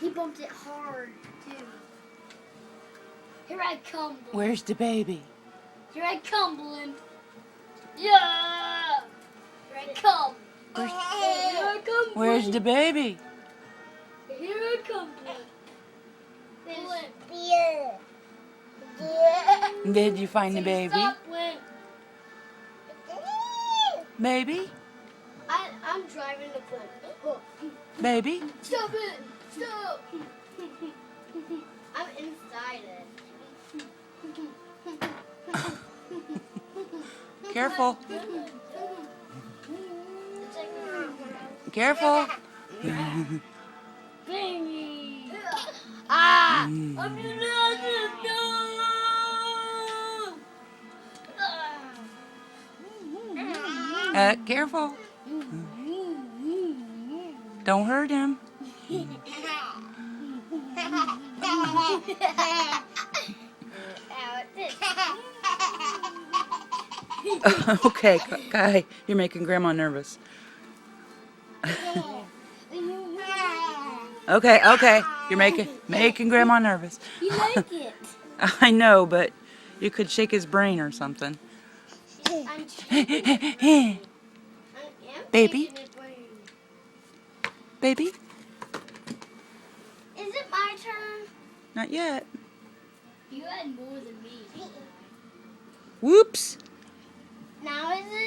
He bumped it hard, too. Here I come, Blimp. Where's the baby? Here I come, Blimp. Yeah! Here I come. Where's, Here I come, Blimp. where's the baby? Here I come, Blimp. Blimp. Did you find the baby? Stop, Blimp. Baby? I'm driving the Blimp. Oh. Baby? Stop it! Stop! I'm inside it. Careful. Careful. Baby! Ah! I'm not Careful. Don't hurt him. Okay, Kai, you're making Grandma nervous. Okay, you're making Grandma nervous. You like it? I know, but you could shake his brain or something. I'm shaking. Baby? Baby? Is it my turn? Not yet. You had more than me. Whoops. Now is it?